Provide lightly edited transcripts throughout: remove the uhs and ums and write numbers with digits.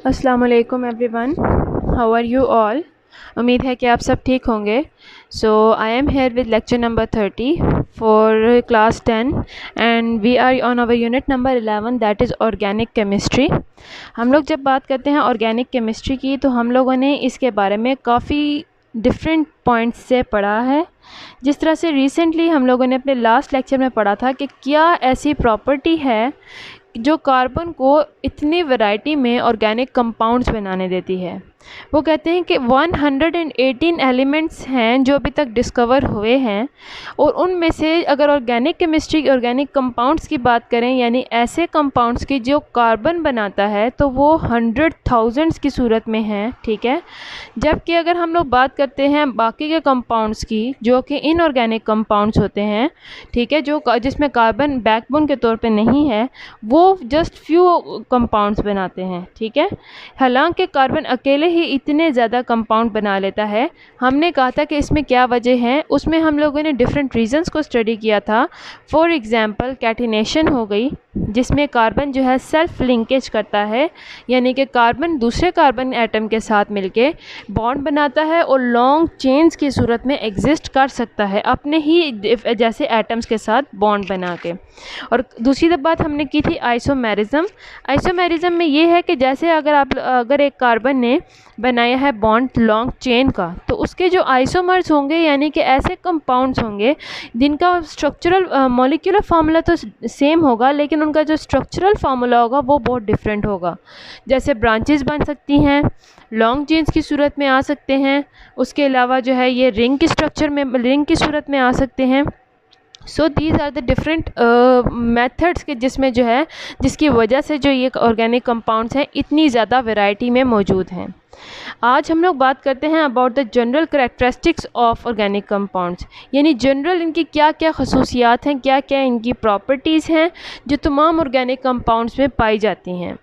अस्सलाम वालेकुम everyone, how are you all. उम्मीद है कि आप सब ठीक होंगे। So I am here with lecture number 30 for class 10 and we are on our unit number 11 that is organic chemistry. हम लोग जब बात करते हैं ऑर्गेनिक केमिस्ट्री की तो हम लोगों ने इसके बारे में काफ़ी डिफरेंट पॉइंट्स से पढ़ा है। जिस तरह से रिसेंटली हम लोगों ने अपने लास्ट लेक्चर में पढ़ा था कि क्या ऐसी प्रॉपर्टी है जो कार्बन को इतनी वैरायटी में ऑर्गेनिक कंपाउंड्स बनाने देती है। वो कहते हैं कि 118 एलिमेंट्स हैं जो अभी तक डिस्कवर हुए हैं, और उनमें से अगर ऑर्गेनिक केमिस्ट्री की ऑर्गेनिक कंपाउंड्स की बात करें, यानी ऐसे कंपाउंड्स की जो कार्बन बनाता है, तो वो 100,000 की सूरत में हैं। ठीक है। जबकि अगर हम लोग बात करते हैं बाकी के कंपाउंड्स की जो कि इनऑर्गेनिक कंपाउंड्स होते हैं, ठीक है, जो जिसमें कार्बन बैकबोन के तौर पे नहीं है, वो जस्ट फ्यू कंपाउंड्स बनाते हैं। ठीक है। हालांकि कार्बन अकेले ही इतने ज़्यादा कंपाउंड बना लेता है। हमने कहा था कि इसमें क्या वजह है, उसमें हम लोगों ने डिफरेंट रीजंस को स्टडी किया था। फॉर एग्जांपल कैटिनेशन हो गई, जिसमें कार्बन जो है सेल्फ लिंकेज करता है, यानी कि कार्बन दूसरे कार्बन एटम के साथ मिलके बॉन्ड बनाता है और लॉन्ग चेन्स की सूरत में एग्जिस्ट कर सकता है अपने ही जैसे एटम्स के साथ बॉन्ड बना के। और दूसरी बात हमने की थी आइसोमेरिज्म। आइसोमेरिज्म में ये है कि जैसे अगर एक कार्बन ने बनाया है बॉन्ड लॉन्ग चेन का, तो उसके जो आइसोमर्स होंगे, यानी कि ऐसे कंपाउंड्स होंगे जिनका स्ट्रक्चरल मॉलिक्यूलर फार्मूला तो सेम होगा, लेकिन उनका जो स्ट्रक्चरल फार्मूला होगा वो बहुत डिफरेंट होगा। जैसे ब्रांचेस बन सकती हैं, लॉन्ग चेन्स की सूरत में आ सकते हैं, उसके अलावा जो है ये रिंग की सूरत में आ सकते हैं। So these are the different methods के जिसमें जो है जिसकी वजह से जो ये ऑर्गेनिक कंपाउंड्स हैं इतनी ज़्यादा वैरायटी में मौजूद हैं। आज हम लोग बात करते हैं about the general characteristics of organic compounds, यानी जनरल इनकी क्या क्या खसूसियात हैं, क्या क्या इनकी प्रॉपर्टीज़ हैं जो तमाम ऑर्गेनिक कंपाउंड्स में पाई जाती हैं।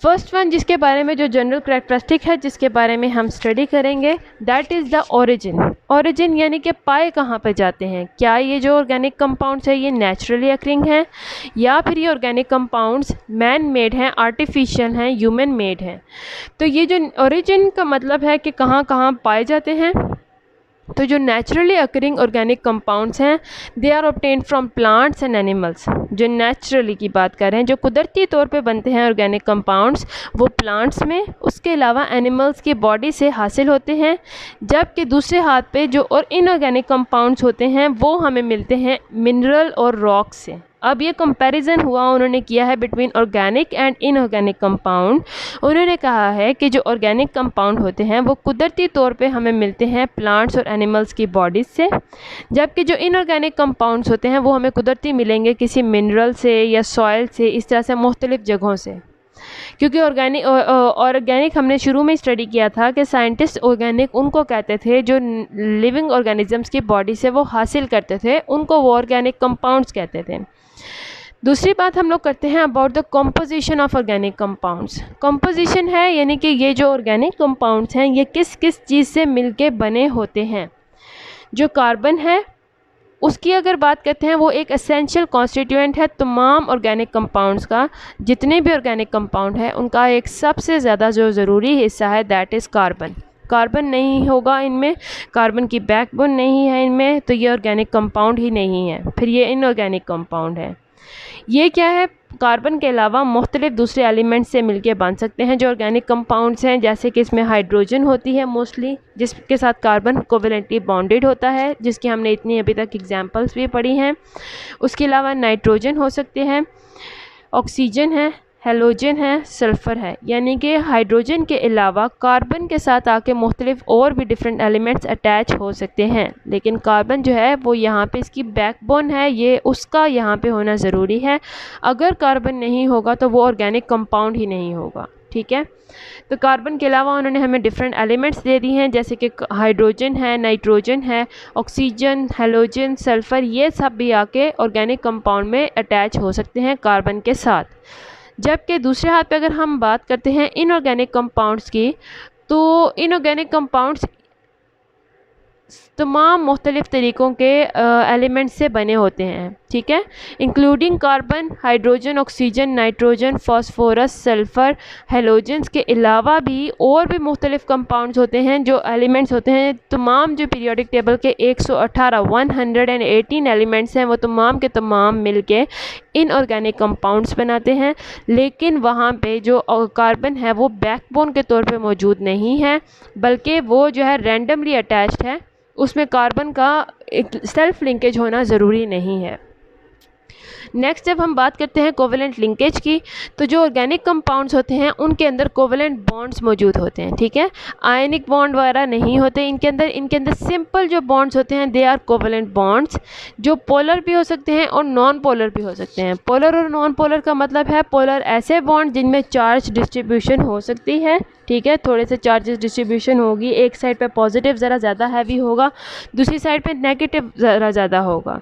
फर्स्ट वन जिसके बारे में जो जनरल करैक्टरिस्टिक है जिसके बारे में हम स्टडी करेंगे, that is the origin. Origin यानी कि पाए कहाँ पर जाते हैं, क्या ये जो ऑर्गेनिक कंपाउंड्स है ये नेचुरली अकरिंग हैं, या फिर ये ऑर्गेनिक कंपाउंड्स मैन मेड हैं, आर्टिफिशियल हैं, ह्यूमन मेड हैं। तो ये जो ओरिजिन का मतलब है कि कहाँ कहाँ पाए जाते हैं। तो जो नेचुरली अकरिंग ऑर्गेनिक कंपाउंड्स हैं they are obtained from plants and animals. जो नेचुरली की बात कर रहे हैं, जो कुदरती तौर पे बनते हैं ऑर्गेनिक कंपाउंड्स, वो प्लांट्स में, उसके अलावा एनिमल्स की बॉडी से हासिल होते हैं। जबकि दूसरे हाथ पे जो और इनऑर्गेनिक कंपाउंड्स होते हैं वो हमें मिलते हैं मिनरल और रॉक से। अब ये कंपैरिजन हुआ उन्होंने किया है between organic and inorganic compound. उन्होंने कहा है कि जो ऑर्गेनिक कंपाउंड होते हैं वो कुदरती तौर पे हमें मिलते हैं प्लांट्स और एनिमल्स की बॉडीज़ से, जबकि जो इनऑर्गेनिक कंपाउंड्स होते हैं वो हमें कुदरती मिलेंगे किसी मिनरल से या सॉइल से, इस तरह से मुख्तलिफ़ जगहों से। क्योंकि ऑर्गेनिक हमने शुरू में स्टडी किया था कि साइंटिस्ट ऑर्गेनिक उनको कहते थे जो लिविंग ऑर्गेनिजम्स की बॉडी से वो हासिल करते थे, उनको वो ऑर्गेनिक कंपाउंड्स कहते थे। दूसरी बात हम लोग करते हैं about the composition of organic compounds. Composition है यानी कि ये जो ऑर्गेनिक कंपाउंड्स हैं ये किस किस चीज़ से मिलके बने होते हैं। जो कार्बन है उसकी अगर बात करते हैं, वो एक एसेंशियल कॉन्स्टिट्यूएंट है तमाम ऑर्गेनिक कंपाउंड्स का। जितने भी ऑर्गेनिक कंपाउंड है उनका एक सबसे ज़्यादा जो ज़रूरी हिस्सा है दैट इज़ कार्बन। कार्बन नहीं होगा इनमें, कार्बन की बैकबोन नहीं है इनमें, तो ये ऑर्गेनिक कंपाउंड ही नहीं है, फिर ये इनऑर्गेनिक कंपाउंड है। ये क्या है, कार्बन के अलावा मुख्तलिफ दूसरे एलिमेंट्स से मिलके बन सकते हैं जो ऑर्गेनिक कंपाउंड्स हैं। जैसे कि इसमें हाइड्रोजन होती है मोस्टली, जिसके साथ कार्बन कोवेलेंटली बॉन्डेड होता है, जिसकी हमने इतनी अभी तक एग्जांपल्स भी पढ़ी हैं। उसके अलावा नाइट्रोजन हो सकते हैं, ऑक्सीजन है, हेलोजन है, सल्फ़र है। यानी कि हाइड्रोजन के अलावा कार्बन के साथ आके मुख्तलिफ और भी डिफरेंट एलिमेंट्स अटैच हो सकते हैं, लेकिन कार्बन जो है वो यहाँ पे इसकी बैकबोन है, ये उसका यहाँ पे होना ज़रूरी है। अगर कार्बन नहीं होगा तो वो ऑर्गेनिक कंपाउंड ही नहीं होगा। ठीक है। तो कार्बन के अलावा उन्होंने हमें डिफरेंट एलिमेंट्स दे दी हैं, जैसे कि हाइड्रोजन है, नाइट्रोजन है, ऑक्सीजन, हेलोजन, सल्फ़र, ये सब भी आके ऑर्गेनिक कंपाउंड में अटैच हो सकते हैं कार्बन के साथ। जबकि दूसरे हाथ पे अगर हम बात करते हैं इनऑर्गेनिक कंपाउंड्स की, तो इनऑर्गेनिक कंपाउंड्स तमाम मुख्तलिफ़ तरीक़ों के एलिमेंट से बने होते हैं, ठीक है, including carbon, hydrogen, oxygen, nitrogen, phosphorus, sulphur, halogens के अलावा भी और भी मुख्तलिफ़ कंपाउंड्स होते हैं जो एलिमेंट्स होते हैं। तमाम जो पीरियोडिक टेबल के 118 एलिमेंट्स हैं वो तमाम के तमाम मिलके इनऑर्गेनिक कंपाउंड्स बनाते हैं, लेकिन वहाँ पे जो कार्बन है वो बैकबोन के तौर पे मौजूद नहीं है, बल्कि वो जो है रैंडमली अटैच्ड है, उसमें कार्बन का एक सेल्फ लिंकेज होना ज़रूरी नहीं है। नेक्स्ट जब हम बात करते हैं कोवेलेंट लिंकेज की, तो जो ऑर्गेनिक कंपाउंड्स होते हैं उनके अंदर कोवेलेंट बॉन्ड्स मौजूद होते हैं, ठीक है, आयनिक बॉन्ड वगैरह नहीं होते इनके अंदर सिंपल जो बॉन्ड्स होते हैं दे आर कोवेलेंट बॉन्ड्स, जो पोलर भी हो सकते हैं और नॉन पोलर भी हो सकते हैं। पोलर और नॉन पोलर का मतलब है पोलर ऐसे बॉन्ड जिनमें चार्ज डिस्ट्रीब्यूशन हो सकती है, ठीक है, थोड़े से चार्जेस डिस्ट्रीब्यूशन होगी, एक साइड पे पॉजिटिव ज़रा ज़्यादा हैवी होगा, दूसरी साइड पे नेगेटिव ज़रा ज़्यादा होगा।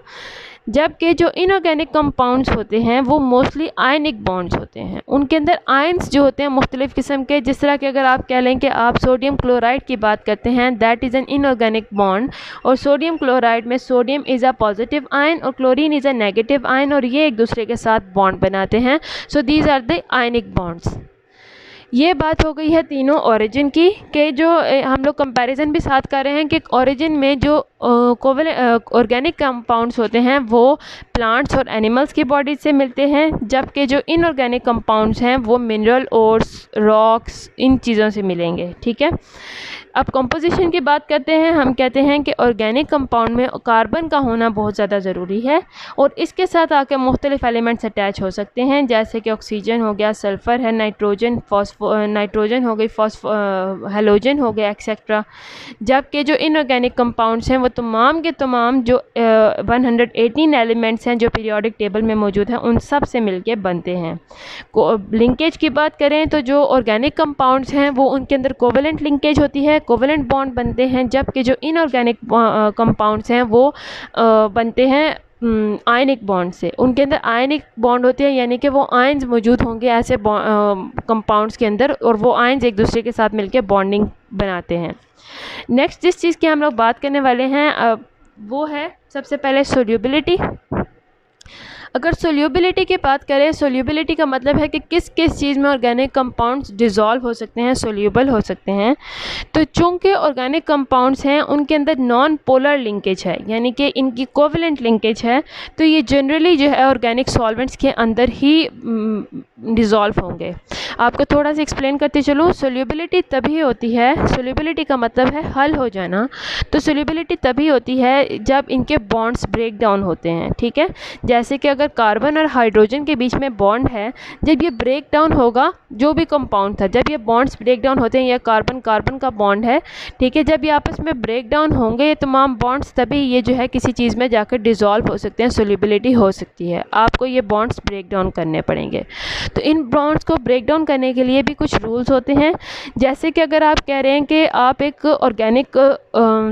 जबकि जो इनऑर्गेनिक कंपाउंड्स होते हैं वो मोस्टली आयनिक बॉन्ड्स होते हैं, उनके अंदर आयंस जो होते हैं मुख्तलिफ़ किस्म के, जिस तरह के अगर आप कह लें कि आप सोडियम क्लोराइड की बात करते हैं, that is an inorganic bond, और सोडियम क्लोराइड में sodium is a positive ion और chlorine is a negative ion, और ये एक दूसरे के साथ बॉन्ड बनाते हैं। So these are the ionic bonds. ये बात हो गई है तीनों ओरिजिन की, कि जो हम लोग कंपैरिजन भी साथ कर रहे हैं कि ओरिजिन में जो ऑर्गेनिक कंपाउंड्स होते हैं वो प्लांट्स और एनिमल्स की बॉडी से मिलते हैं, जबकि जो इनऑर्गेनिक कंपाउंड्स हैं वो मिनरल ओर्स, रॉक्स, इन चीज़ों से मिलेंगे, ठीक है। अब कंपोजिशन की बात करते हैं, हम कहते हैं कि ऑर्गेनिक कंपाउंड में कार्बन का होना बहुत ज़्यादा ज़रूरी है और इसके साथ आके मुख्तलिफ एलिमेंट्स अटैच हो सकते हैं, जैसे कि ऑक्सीजन हो गया, सल्फ़र है, नाइट्रोजन हो गई, हेलोजन हो गया, एक्सेट्रा। जबकि जो इनऑर्गेनिक कंपाउंड्स हैं वो तमाम के तमाम जो 118 एलिमेंट्स हैं जो पीरियोडिक टेबल में मौजूद हैं उन सब से मिलके बनते हैं। लिंकेज की बात करें तो जो ऑर्गेनिक कंपाउंड्स हैं वो उनके अंदर कोवेलेंट लिंकेज होती है, कोवेलेंट बॉन्ड बनते हैं, जबकि जो इनऑर्गेनिक कंपाउंड्स हैं वो बनते हैं आयनिक बॉन्ड से, उनके अंदर आयनिक बॉन्ड होते हैं, यानी कि वो आयंस मौजूद होंगे ऐसे कंपाउंड्स के अंदर और वो आयंस एक दूसरे के साथ मिलकर बॉन्डिंग बनाते हैं। नेक्स्ट जिस चीज़ की हम लोग बात करने वाले हैं वो है सबसे पहले सोल्यूबिलिटी। अगर सोल्यूबिलिटी की बात करें, सोल्यूबिलिटी का मतलब है कि किस किस चीज़ में ऑर्गेनिक कंपाउंड्स डिज़ोल्व हो सकते हैं, सोल्यूबल हो सकते हैं। तो चूँकि ऑर्गेनिक कंपाउंड्स हैं उनके अंदर नॉन पोलर लिंकेज है, यानी कि इनकी कोवेलेंट लिंकेज है, तो ये जनरली जो है ऑर्गेनिक सॉल्वेंट्स के अंदर ही डिज़ोल्व होंगे। आपको थोड़ा सा एक्सप्लेन करते चलूँ, सोल्यूबिलिटी तभी होती है, सोल्यूबिलिटी का मतलब है हल हो जाना, तो सोल्यूबिलिटी तभी होती है जब इनके बॉन्ड्स ब्रेक डाउन होते हैं, ठीक है। जैसे कि अगर कार्बन और हाइड्रोजन के बीच में बॉन्ड है, जब ये ब्रेक डाउन होगा, जो भी कंपाउंड था, जब ये बॉन्ड्स ब्रेक डाउन होते हैं, या कार्बन कार्बन का बॉन्ड है, ठीक है, जब ये आपस में ब्रेक डाउन होंगे ये तमाम बॉन्ड्स, तभी ये जो है किसी चीज़ में जाकर डिज़ोल्व हो सकते हैं, सोल्यूबिलिटी हो सकती है। आपको ये बॉन्ड्स ब्रेक डाउन करने पड़ेंगे। तो इन बॉन्ड्स को ब्रेक डाउन करने के लिए भी कुछ रूल्स होते हैं, जैसे कि अगर आप कह रहे हैं कि आप एक ऑर्गेनिक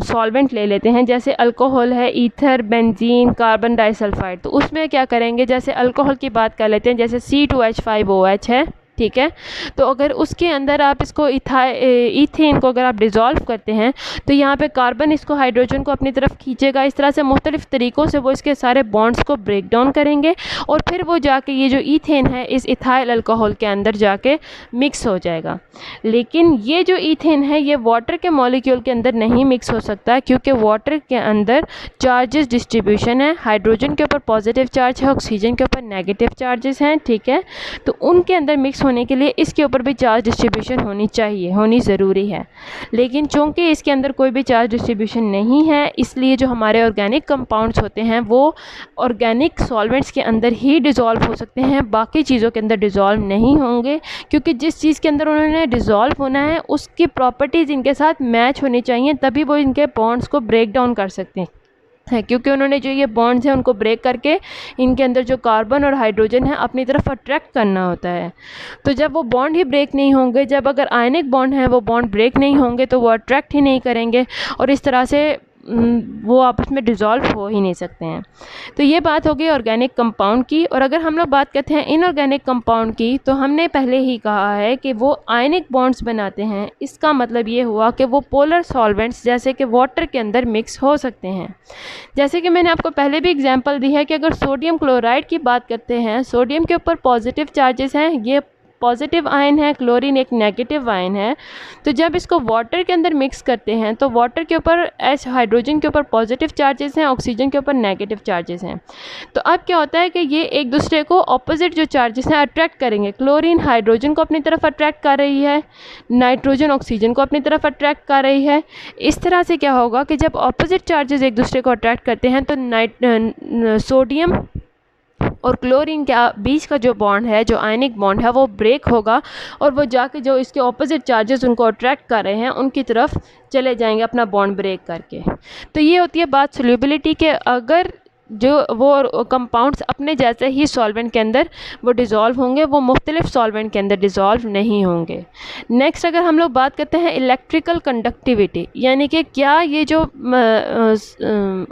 सॉल्वेंट ले लेते हैं, जैसे अल्कोहल है, ईथर, बेंजीन, कार्बन डाइसल्फाइड, तो उसमें क्या करेंगे, जैसे अल्कोहल की बात कर लेते हैं, जैसे C2H5OH है, ठीक है, तो अगर उसके अंदर आप इसको ईथेन को अगर आप डिज़ोल्व करते हैं तो यहाँ पे कार्बन इसको हाइड्रोजन को अपनी तरफ खींचेगा, इस तरह से मुख्तलिफ़ तरीक़ों से वो इसके सारे बॉन्ड्स को ब्रेक डाउन करेंगे और फिर वो जाके ये जो ईथेन है इस इथाइल अल्कोहल के अंदर जाके मिक्स हो जाएगा। लेकिन ये जो ईथेन है ये वाटर के मॉलिक्यूल के अंदर नहीं मिक्स हो सकता, क्योंकि वाटर के अंदर चार्जेस डिस्ट्रीब्यूशन है, हाइड्रोजन के ऊपर पॉजिटिव चार्ज है, ऑक्सीजन के ऊपर नेगेटिव चार्जेस हैं, ठीक है, तो उनके अंदर मिक्स होने के लिए इसके ऊपर भी चार्ज डिस्ट्रीब्यूशन होनी चाहिए, होनी ज़रूरी है। लेकिन चूंकि इसके अंदर कोई भी चार्ज डिस्ट्रीब्यूशन नहीं है, इसलिए जो हमारे ऑर्गेनिक कंपाउंड्स होते हैं वो ऑर्गेनिक सॉल्वेंट्स के अंदर ही डिज़ोल्व हो सकते हैं, बाकी चीज़ों के अंदर डिज़ोल्व नहीं होंगे, क्योंकि जिस चीज़ के अंदर उन्होंने डिज़ोल्व होना है उसकी प्रॉपर्टीज़ इनके साथ मैच होनी चाहिए, तभी वो इनके बॉन्ड्स को ब्रेक डाउन कर सकते हैं, क्योंकि उन्होंने जो ये बॉन्ड्स हैं उनको ब्रेक करके इनके अंदर जो कार्बन और हाइड्रोजन है अपनी तरफ अट्रैक्ट करना होता है। तो जब वो बॉन्ड ही ब्रेक नहीं होंगे, जब अगर आयनिक बॉन्ड है वो बॉन्ड ब्रेक नहीं होंगे तो वो अट्रैक्ट ही नहीं करेंगे और इस तरह से वो आपस में डिज़ोल्व हो ही नहीं सकते हैं। तो ये बात हो गई ऑर्गेनिक कंपाउंड की। और अगर हम लोग बात करते हैं इनऑर्गेनिक कंपाउंड की, तो हमने पहले ही कहा है कि वो आयनिक बॉन्ड्स बनाते हैं। इसका मतलब ये हुआ कि वो पोलर सॉल्वेंट्स जैसे कि वाटर के अंदर मिक्स हो सकते हैं। जैसे कि मैंने आपको पहले भी एग्जांपल दी है कि अगर सोडियम क्लोराइड की बात करते हैं, सोडियम के ऊपर पॉजिटिव चार्जेस हैं, ये पॉजिटिव आयन है, क्लोरीन एक नेगेटिव आयन है। तो जब इसको वाटर के अंदर मिक्स करते हैं तो वाटर के ऊपर हाइड्रोजन के ऊपर पॉजिटिव चार्जेस हैं, ऑक्सीजन के ऊपर नेगेटिव चार्जेस हैं। तो अब क्या होता है कि ये एक दूसरे को ऑपोजिट जो चार्जेस हैं अट्रैक्ट करेंगे। क्लोरीन हाइड्रोजन को अपनी तरफ अट्रैक्ट कर रही है, नाइट्रोजन ऑक्सीजन को अपनी तरफ अट्रैक्ट कर रही है। इस तरह से क्या होगा कि जब ऑपोजिट चार्जेस एक दूसरे को अट्रैक्ट करते हैं तो सोडियम और क्लोरीन के बीच का जो बॉन्ड है, जो आयनिक बॉन्ड है, वो ब्रेक होगा और वो जाके जो इसके ऑपोजिट चार्जेस उनको अट्रैक्ट कर रहे हैं उनकी तरफ चले जाएंगे अपना बॉन्ड ब्रेक करके। तो ये होती है बात सोल्यूबिलिटी के। अगर जो वो कंपाउंड्स अपने जैसे ही सॉल्वेंट के अंदर वो डिज़ोल्व होंगे, वो मुख्तलिफ सॉल्वेंट के अंदर डिज़ोल्व नहीं होंगे। नेक्स्ट अगर हम लोग बात करते हैं इलेक्ट्रिकल कंडक्टिविटी, यानी कि क्या ये जो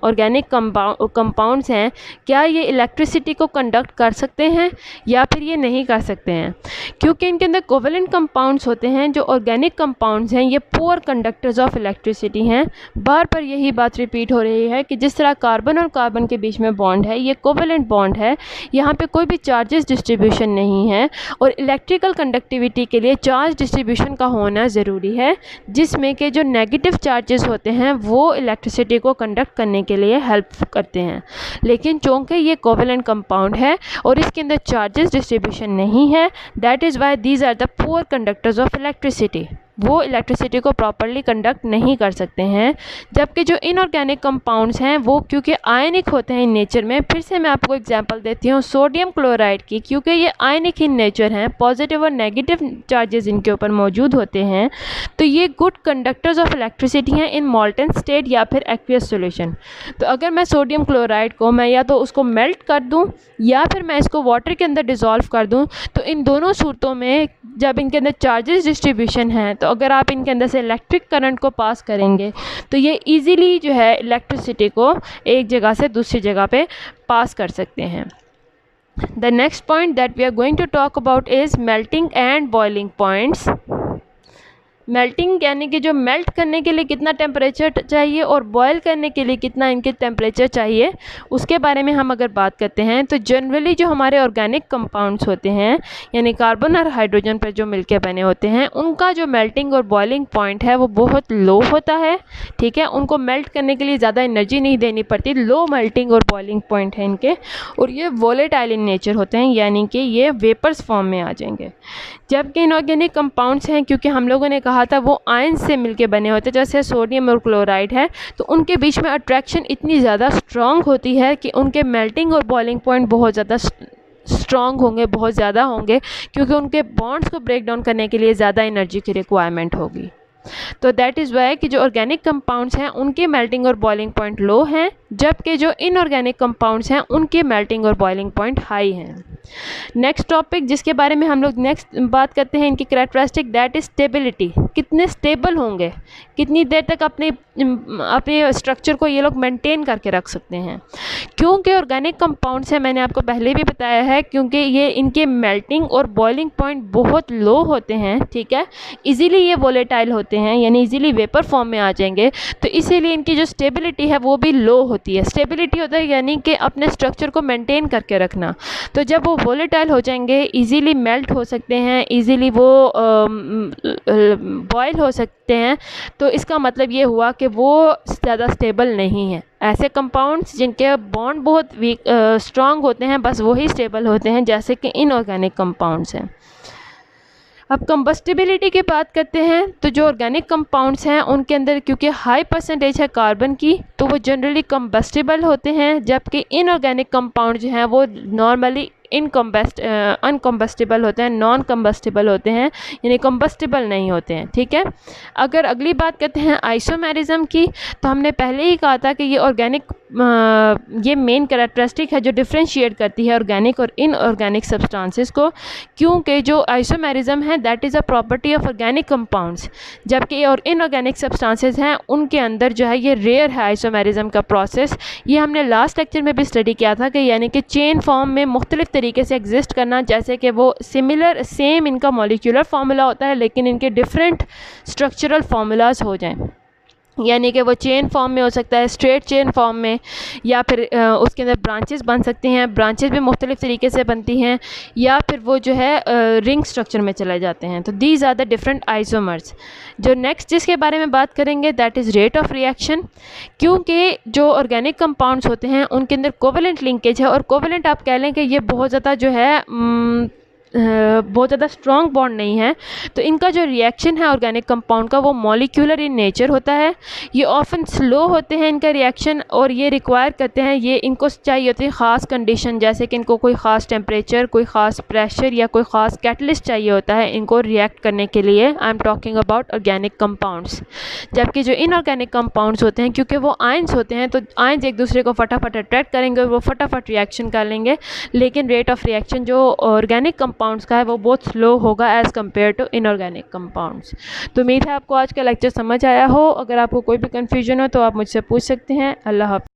ऑर्गेनिक कंपाउंड्स हैं, क्या ये इलेक्ट्रिसिटी को कंडक्ट कर सकते हैं या फिर ये नहीं कर सकते हैं। क्योंकि इनके अंदर कोवेलेंट कंपाउंड्स होते हैं। जो ऑर्गेनिक कंपाउंड्स हैं ये पुअर कंडक्टर्स ऑफ इलेक्ट्रिसिटी हैं। बार बार यही बात रिपीट हो रही है कि जिस तरह कार्बन और कार्बन के बीच में बॉन्ड है, ये कोवेलेंट बॉन्ड है, यहाँ पे कोई भी चार्जेस डिस्ट्रीब्यूशन नहीं है। और इलेक्ट्रिकल कंडक्टिविटी के लिए चार्ज डिस्ट्रीब्यूशन का होना ज़रूरी है, जिसमें कि जो नेगेटिव चार्जेस होते हैं वो इलेक्ट्रिसिटी को कंडक्ट करने के लिए हेल्प करते हैं। लेकिन चूँकि ये कोवेलेंट कंपाउंड है और इसके अंदर चार्जेस डिस्ट्रीब्यूशन नहीं है, that is why these are the poor conductors of electricity. वो इलेक्ट्रिसिटी को प्रॉपरली कंडक्ट नहीं कर सकते हैं। जबकि जो इनऑर्गेनिक कंपाउंड्स हैं वो क्योंकि आयनिक होते हैं इन नेचर में, फिर से मैं आपको एग्जांपल देती हूँ सोडियम क्लोराइड की। क्योंकि ये आयनिक इन नेचर हैं, पॉजिटिव और नेगेटिव चार्जेस इनके ऊपर मौजूद होते हैं, तो ये गुड कंडक्टर्स ऑफ इलेक्ट्रिसिटी हैं इन मॉल्टन स्टेट या फिर एक्वियस सोल्यूशन। तो अगर मैं सोडियम क्लोराइड को मैं या तो उसको मेल्ट कर दूँ या फिर मैं इसको वाटर के अंदर डिज़ोल्व कर दूँ, तो इन दोनों सूरतों में जब इनके अंदर चार्जेस डिस्ट्रीब्यूशन है, तो अगर आप इनके अंदर से इलेक्ट्रिक करंट को पास करेंगे तो ये इजीली जो है इलेक्ट्रिसिटी को एक जगह से दूसरी जगह पे पास कर सकते हैं। The next point that we are going to talk about is melting and boiling points. Melting यानी कि जो मेल्ट करने के लिए कितना टेम्परेचर चाहिए और बॉयल करने के लिए कितना इनके टेम्परेचर चाहिए, उसके बारे में हम अगर बात करते हैं तो जनरली जो हमारे ऑर्गेनिक कंपाउंड्स होते हैं, यानी कार्बन और हाइड्रोजन पर जो मिलके बने होते हैं, उनका जो मेल्टिंग और बॉइलिंग पॉइंट है वो बहुत लो होता है। ठीक है, उनको मेल्ट करने के लिए ज़्यादा एनर्जी नहीं देनी पड़ती, लो मेल्टिंग और बॉइलिंग पॉइंट है इनके। और ये वोलेटाइल इन नेचर होते हैं, यानी कि ये वेपर्स फॉर्म में आ जाएंगे। जबकि इनऑर्गेनिक कंपाउंड्स हैं, क्योंकि हम लोगों ने कहा था वो आयन से मिलके बने होते हैं, जैसे सोडियम और क्लोराइड है, तो उनके बीच में अट्रैक्शन इतनी ज़्यादा स्ट्रॉन्ग होती है कि उनके मेल्टिंग और बॉइलिंग पॉइंट बहुत ज़्यादा स्ट्रॉन्ग होंगे, बहुत ज़्यादा होंगे, क्योंकि उनके बॉन्ड्स को ब्रेक डाउन करने के लिए ज़्यादा एनर्जी की रिक्वायरमेंट होगी। तो दैट इज़ वाई कि जो ऑर्गेनिक कंपाउंड्स हैं उनके मेल्टिंग और बॉइलिंग पॉइंट लो हैं, जबकि जो इनऑर्गेनिक कंपाउंड्स हैं उनके मेल्टिंग और बॉइलिंग पॉइंट हाई हैं। नेक्स्ट टॉपिक जिसके बारे में हम लोग नेक्स्ट बात करते हैं, इनकी कैरेक्टरिस्टिक, दैट इज स्टेबिलिटी। कितने स्टेबल होंगे, कितनी देर तक अपने स्ट्रक्चर को ये लोग मेंटेन करके रख सकते हैं। क्योंकि ऑर्गेनिक कंपाउंड्स हैं, मैंने आपको पहले भी बताया है, क्योंकि ये इनके मेल्टिंग और बॉइलिंग पॉइंट बहुत लो होते हैं। ठीक है, इजीली ये वोलेटाइल होते हैं, यानी इजीली वेपर फॉर्म में आ जाएंगे, तो इसीलिए इनकी जो स्टेबिलिटी है वो भी लो होती है। स्टेबिलिटी होता है यानी कि अपने स्ट्रक्चर को मेंटेन करके रखना। तो जब वो वोलेटाइल हो जाएंगे, इजीली मेल्ट हो सकते हैं, इजीली वो बॉयल हो सकते हैं, तो इसका मतलब ये हुआ कि वो ज़्यादा स्टेबल नहीं है। ऐसे कंपाउंड्स जिनके बॉन्ड बहुत वीक स्ट्रॉन्ग होते हैं, बस वही स्टेबल होते हैं, जैसे कि इनऑर्गेनिक कंपाउंड्स हैं। अब कंबस्टिबिलिटी की बात करते हैं, तो जो ऑर्गेनिक कंपाउंड्स हैं उनके अंदर क्योंकि हाई परसेंटेज है कार्बन की, तो वो जनरली कंबस्टिबल होते हैं, जबकि इनऑर्गेनिक कंपाउंड जो हैं वो नॉर्मली अनकम्बस्टिबल होते हैं, नॉन कम्बस्टिबल होते हैं, यानी कम्बस्टिबल नहीं होते हैं। ठीक है, अगर अगली बात करते हैं आइसोमेरिज्म की, तो हमने पहले ही कहा था कि ये ऑर्गेनिक ये मेन कैरेक्टरिस्टिक है जो डिफ्रेंशिएट करती है ऑर्गेनिक और इनऑर्गेनिक सब्सटेंसेस को, क्योंकि जो आइसोमेरिज्म है that is a property of organic compounds, जबकि और इनऑर्गेनिक सब्सटेंसेस हैं उनके अंदर जो है ये रेयर है आइसोमेरिज्म का प्रोसेस। ये हमने लास्ट लेक्चर में भी स्टडी किया था कि यानी कि चेन फॉर्म में मुख्तलिफ तरीके से एग्जिस्ट करना, जैसे कि वो सिमिलर सेम इनका मॉलिक्यूलर फार्मूला होता है लेकिन इनके डिफरेंट स्ट्रक्चरल फार्मूलाज हो जाएं, यानी कि वो चेन फॉर्म में हो सकता है, स्ट्रेट चेन फॉर्म में, या फिर उसके अंदर ब्रांचेस बन सकती हैं, ब्रांचेस भी मुख्तलिफ तरीके से बनती हैं, या फिर वो जो है रिंग स्ट्रक्चर में चले जाते हैं। तो these are the different isomers. जो नेक्स्ट जिसके बारे में बात करेंगे that is rate of reaction, क्योंकि जो ऑर्गेनिक कंपाउंड्स होते हैं उनके अंदर कोवेलेंट लिंकेज है, और कोवेलेंट आप कह लें कि ये बहुत ज़्यादा जो है बहुत ज़्यादा स्ट्रॉन्ग बॉन्ड नहीं है, तो इनका जो रिएक्शन है ऑर्गेनिक कंपाउंड का वो मॉलिक्यूलर इन नेचर होता है। ये ऑफन स्लो होते हैं इनका रिएक्शन, और ये रिक्वायर करते हैं, ये इनको चाहिए होती है ख़ास कंडीशन, जैसे कि इनको कोई ख़ास टेम्परेचर, कोई ख़ास प्रेशर या कोई ख़ास कैटलिस्ट चाहिए होता है इनको रिएक्ट करने के लिए। I am talking about organic compounds. जबकि जो इनऑर्गेनिक कंपाउंड्स होते हैं, क्योंकि वो आयंस होते हैं, तो आयंस एक दूसरे को फटाफट अट्रैक्ट करेंगे और वो फटाफट रिएक्शन कर लेंगे, लेकिन रेट ऑफ रिएक्शन जो ऑर्गेनिक कंपाउंड्स का है वो बहुत स्लो होगा as compare to inorganic compounds. तो उम्मीद है आपको आज का लेक्चर समझ आया हो। अगर आपको कोई भी कन्फ्यूजन हो तो आप मुझसे पूछ सकते हैं। अल्लाह हाफ़िज़।